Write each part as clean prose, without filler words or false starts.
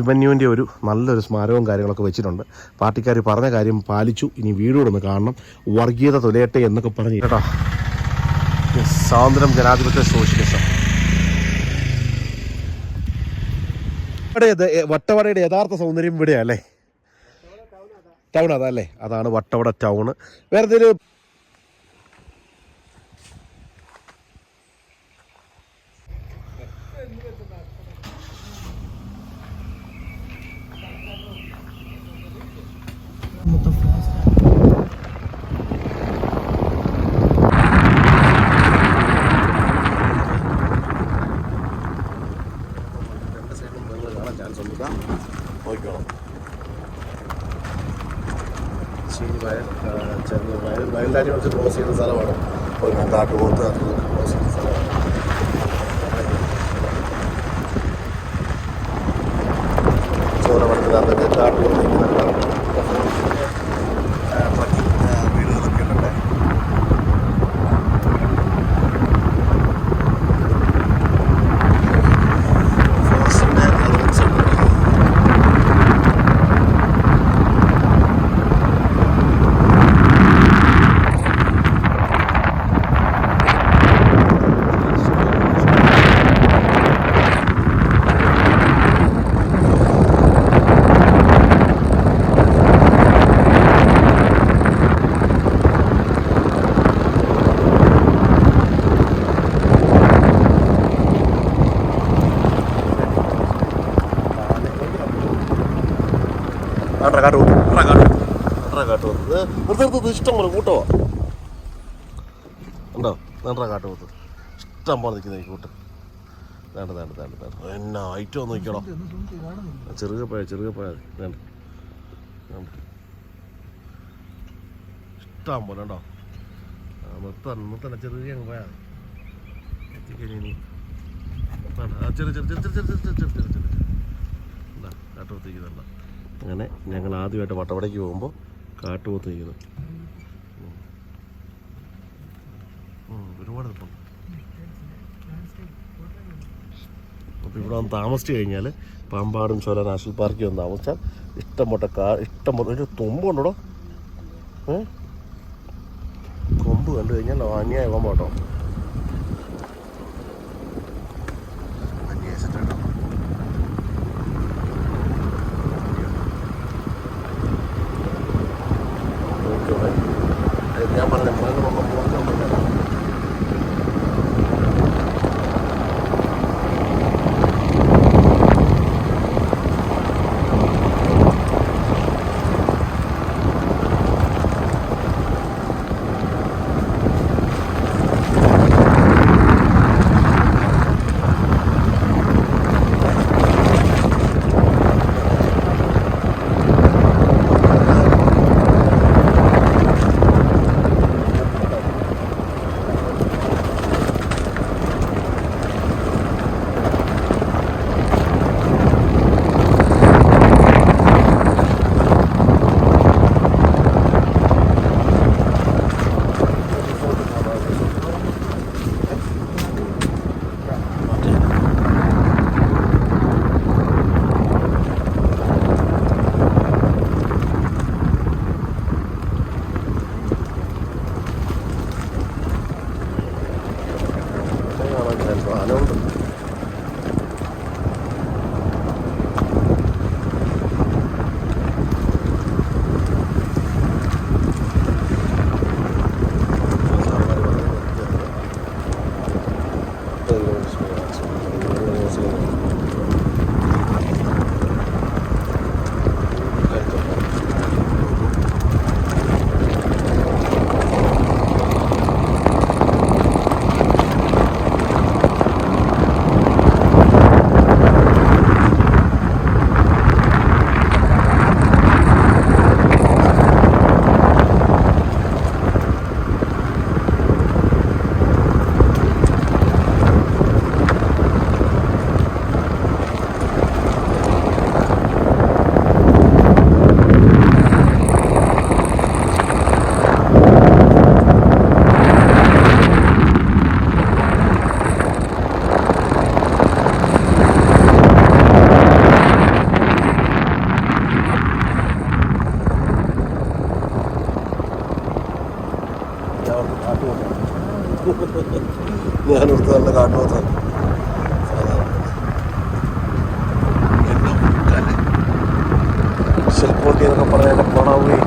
അഭിമന്യുവിൻ്റെ ഒരു നല്ലൊരു സ്മാരകവും കാര്യങ്ങളൊക്കെ വെച്ചിട്ടുണ്ട്. പാർട്ടിക്കാർ പറഞ്ഞ കാര്യം പാലിച്ചു. ഇനി വീടോടൊന്ന് കാണണം. വർഗീയത തുലയട്ടെ എന്നൊക്കെ പറഞ്ഞു കേട്ടോ. സ്വാതന്ത്ര്യം, ജനാധിപത്യ, സോഷ്യലിസം. വട്ടവടയുടെ യഥാർത്ഥ സൗന്ദര്യം ഇവിടെയാ അല്ലേ? ടൗൺ അതല്ലേ? അതാണ് വട്ടവട ടൗണ്. വേറെ എന്തെങ്കിലും നോക്കണം. വയൽലാരി വെച്ച് ക്രോസ് ചെയ്യുന്ന സ്ഥലമാണ്. ഒരു കാട്ടുപോത്ത് ക്രോസ് ചെയ്യുന്ന സ്ഥലമാണ്. ചോരമണത്തിനകത്തൊക്കെ കാട്ടുപോത്ത് വീടുകളൊക്കെ ഉണ്ട്. ഇഷ്ടം പോലെ കൂട്ടവാ ഉണ്ടോ? നണ്ട കാട്ടുപോത്ത് ഇഷ്ടം പോലെ നിൽക്കുന്ന ഈ കൂട്ട്. എന്നാ ഐറ്റം ഒന്ന് നോക്കിയോളോ. ചെറുകെ പോയാൽ ഇഷ്ടം പോലെ ഉണ്ടോ? നിർത്തന്നെ ചെറിയ അങ്ങ് പോയാൽ എത്തിക്കഴിഞ്ഞി കാട്ടുപോത്ത് നിൽക്കുന്നുണ്ടോ? അങ്ങനെ ഞങ്ങൾ ആദ്യമായിട്ട് വട്ടവടയ്ക്ക് പോകുമ്പോൾ കാട്ടുപോത്ത് നിൽക്കുന്നു. ഒരുപാട് നിൽപ്പുണ്ട്. അപ്പോൾ ഇവിടെ വന്ന് താമസിച്ച് കഴിഞ്ഞാൽ പാമ്പാടും ചോല നാഷണൽ പാർക്കിൽ വന്ന് താമസിച്ചാൽ ഇഷ്ടം പോലെ ഒരു തുമ്പുണ്ടോ? കൊമ്പ് കണ്ടു കഴിഞ്ഞാൽ അന്യായം പോട്ടോ. ഞാൻ പറഞ്ഞ സെൽഫോട്ടി എന്നൊക്കെ പറഞ്ഞാൽ പോണാവേ.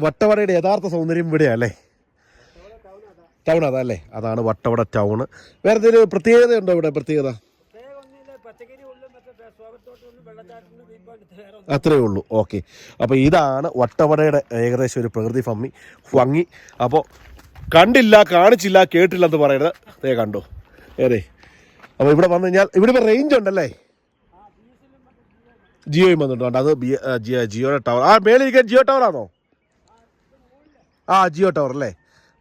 വട്ടവടയുടെ യഥാർത്ഥ സൗന്ദര്യം ഇവിടെയാ അല്ലേ? ടൗൺ അതല്ലേ, അതാണ് വട്ടവട ടൗണ്. വേറെ എന്തെങ്കിലും പ്രത്യേകത ഉണ്ടോ ഇവിടെ? പ്രത്യേകത അത്രയേ ഉള്ളൂ. ഓക്കെ, അപ്പോൾ ഇതാണ് വട്ടവടയുടെ ഏകദേശം ഒരു പ്രകൃതി ഭംഗി. അപ്പോൾ കണ്ടില്ല, കാണിച്ചില്ല, കേട്ടില്ല എന്ന് പറയരുത്. അതേ കണ്ടു ഏറെ. അപ്പോൾ ഇവിടെ വന്നു കഴിഞ്ഞാൽ ഇവിടെ ഇപ്പോൾ റേഞ്ച് ഉണ്ടല്ലേ? ജിയോയും വന്നിട്ടുണ്ട്. അത് ജിയോയുടെ ടവർ. മേളിരിക്കാൻ ജിയോ ടവറാണോ? ജിയോ ടവർ അല്ലേ?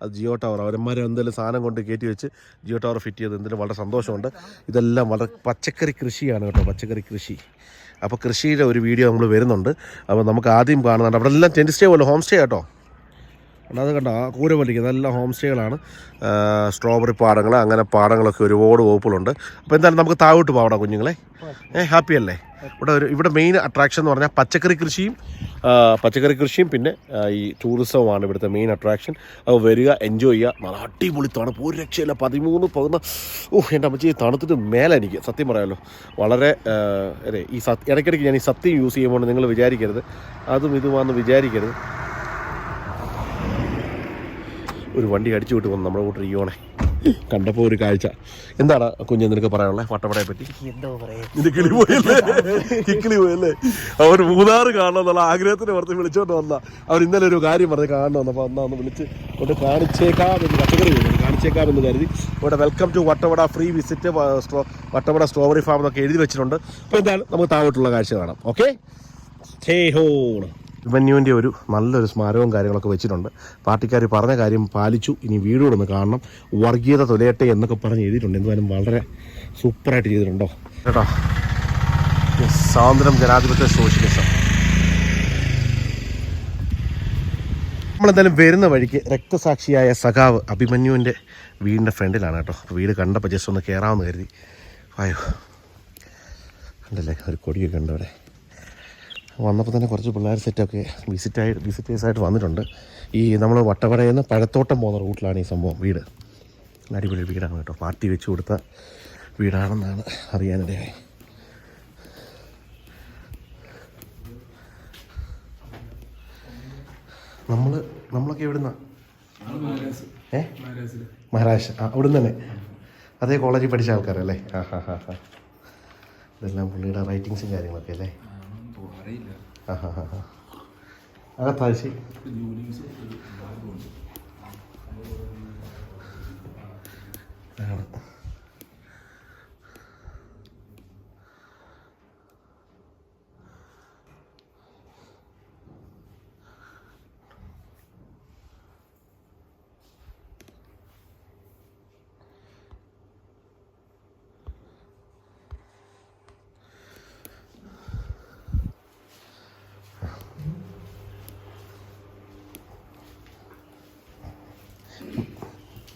അത് ജിയോ ടവർ. അവരന്മാർ എന്തെങ്കിലും സാധനം കൊണ്ട് കയറ്റി വെച്ച് ജിയോ ടവർ ഫിറ്റ് ചെയ്ത് എന്തെങ്കിലും വളരെ സന്തോഷമുണ്ട്. ഇതെല്ലാം വളരെ പച്ചക്കറി കൃഷിയാണ് കേട്ടോ, പച്ചക്കറി കൃഷി. അപ്പോൾ കൃഷിയുടെ ഒരു വീഡിയോ നമ്മൾ വരുന്നുണ്ട്. അപ്പോൾ നമുക്ക് ആദ്യം കാണുന്നുണ്ട് അവിടെ എല്ലാം ടെൻറ്റ് സ്റ്റേ പോലെ, ഹോം സ്റ്റേ കേട്ടോ. അത് കണ്ടോ, ആ കൂര വലിക്കുന്നത് എല്ലാം ഹോം സ്റ്റേകളാണ്. സ്ട്രോബെറി പാടങ്ങൾ, അങ്ങനെ പാടങ്ങളൊക്കെ ഒരുപാട് വകുപ്പുകളുണ്ട്. അപ്പോൾ എന്തായാലും നമുക്ക് താഴോട്ട് പോകണം കുഞ്ഞുങ്ങളെ. ഹാപ്പി അല്ലേ? ഇവിടെ മെയിൻ അട്രാക്ഷൻ എന്ന് പറഞ്ഞാൽ പച്ചക്കറി കൃഷിയും പിന്നെ ഈ ടൂറിസവുമാണ് ഇവിടുത്തെ മെയിൻ അട്രാക്ഷൻ. അപ്പോൾ വരിക, എൻജോയ് ചെയ്യുക. നല്ല അടിപൊളി തണുപ്പ്, ഒരു രക്ഷയില്ല. 13 എൻ്റെ അമ്മച്ചി തണുത്തിട്ട് മേലെ എനിക്ക് സത്യം പറയാമല്ലോ. വളരെ അതെ, ഈ ഇടയ്ക്കിടയ്ക്ക് ഞാൻ ഈ സത്യം യൂസ് ചെയ്യുമ്പോൾ നിങ്ങൾ വിചാരിക്കരുത് അതും ഇതുമാണെന്ന് വിചാരിക്കരുത്. ഒരു വണ്ടി അടിച്ചു വിട്ട് വന്നു നമ്മുടെ കൂട്ടർ ഇയോണെ. കണ്ടപ്പോൾ ഒരു കാഴ്ച. എന്താണ് കുഞ്ഞ് നിനക്ക് പറയാനുള്ളത് വട്ടവടയെ പറ്റി? ഇത് കിക്കിളി പോയല്ലേ? അവർ മൂന്നാറ് കാണണം എന്നുള്ള ആഗ്രഹത്തിന് പുറത്ത് വിളിച്ചോണ്ട് വന്ന അവർ ഇന്നലെ ഒരു കാര്യം പറഞ്ഞ് കാണണം വന്നപ്പോൾ ഒന്ന് വിളിച്ച് കൊണ്ട് കാണിച്ചേക്കാമെന്ന്, പച്ചക്കറി കാണിച്ചേക്കാമെന്ന് കരുതി. ഇവിടെ welcome to Vattavada, free visit Vattavada strawberry farm എന്നൊക്കെ എഴുതി വെച്ചിട്ടുണ്ട്. അപ്പോൾ എന്തായാലും നമുക്ക് താഴോട്ടുള്ള കാഴ്ച കാണാം. Okay, stay home. അഭിമന്യുവിൻ്റെ ഒരു നല്ലൊരു സ്മാരകവും കാര്യങ്ങളൊക്കെ വെച്ചിട്ടുണ്ട്. പാർട്ടിക്കാർ പറഞ്ഞ കാര്യം പാലിച്ചു. ഇനി വീടുകൂടെ ഒന്ന് കാണണം. വർഗീയത തൊലയട്ടെ എന്നൊക്കെ പറഞ്ഞ് എഴുതിയിട്ടുണ്ട്. എന്തായാലും വളരെ സൂപ്പറായിട്ട് ചെയ്തിട്ടുണ്ടോ കേട്ടോ. സ്വാതന്ത്ര്യം, ജനാധിപത്യ, സോഷ്യലിസം. നമ്മളെന്തായാലും വരുന്ന വഴിക്ക് രക്തസാക്ഷിയായ സഖാവ് അഭിമന്യുവിൻ്റെ വീടിൻ്റെ ഫ്രണ്ടിലാണ് കേട്ടോ. വീട് കണ്ടപ്പോൾ ജസ്റ്റ് ഒന്ന് കയറാമെന്ന് കരുതി. ആയോ കണ്ടല്ലേ, ഒരു കൊടിയൊക്കെ ഉണ്ട് അവിടെ. വന്നപ്പോൾ തന്നെ കുറച്ച് പിള്ളേർ സെറ്റൊക്കെ വിസിറ്റേഴ്സായിട്ട് വന്നിട്ടുണ്ട്. ഈ നമ്മൾ വട്ടവടയിൽ നിന്ന് പഴത്തോട്ടം പോകുന്ന റൂട്ടിലാണ് ഈ സംഭവം. വീട് അടിപൊളി വീടാണ് കേട്ടോ. പാർട്ടി വെച്ച് കൊടുത്ത വീടാണെന്നാണ് അറിയാനിടയായി. നമ്മളൊക്കെ എവിടുന്ന? മഹാരാഷ്ട്ര. അവിടുന്ന് തന്നെ അതേ കോളേജിൽ പഠിച്ച ആൾക്കാരല്ലേ? ഇതെല്ലാം പുള്ളിയുടെ റൈറ്റിങ്സും കാര്യങ്ങളൊക്കെ അല്ലേ? അകത്താഴ്ച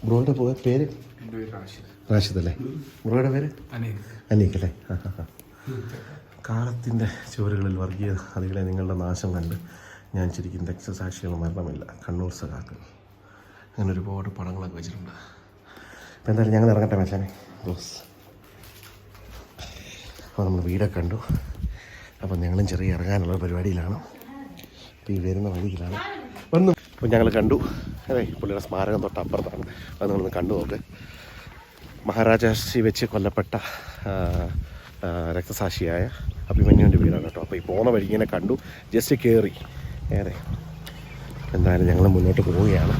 ബ്രോയുടെ പേര്? റാഷിദ് അല്ലേ? ബ്രോയുടെ പേര്? അനീഖ് അല്ലേ? കാലത്തിൻ്റെ ചുവരുകളിൽ വർഗീയ അതികളെ നിങ്ങളുടെ നാശം കണ്ട് ഞാൻ ശരിക്കും രക്തസാക്ഷികൾ മരണമില്ല, കണ്ണൂർ സഖാക്കൾ, അങ്ങനെ ഒരുപാട് പടങ്ങളൊക്കെ വെച്ചിട്ടുണ്ട്. അപ്പോൾ എന്തായാലും ഞങ്ങൾ ഇറങ്ങട്ടെ മച്ചാനെ ബോസ്. അപ്പോൾ നമ്മൾ വീടൊക്കെ കണ്ടു. അപ്പോൾ ഞങ്ങളും ചെറിയ ഇറങ്ങാനുള്ള പരിപാടിയിലാണ്. അപ്പോൾ ഈ വരുന്ന വഴിയിലാണ് വന്നു. അപ്പോൾ ഞങ്ങൾ കണ്ടു. അതെ, പുള്ളിയുടെ സ്മാരകം തൊട്ട് അപ്പുറത്താണ്. അത് നിങ്ങളൊന്ന് കണ്ടു നോക്ക്. മഹാരാജാശ്രീ വെച്ച് കൊല്ലപ്പെട്ട രക്തസാക്ഷിയായ അഭിമന്യുവിൻ്റെ വീടാണ് കേട്ടോ. അപ്പോൾ ഈ പോകുന്ന വഴി ഇങ്ങനെ കണ്ടു, ജസ്റ്റ് കയറി. ഏറെ എന്തായാലും ഞങ്ങൾ മുന്നോട്ട് പോവുകയാണ്.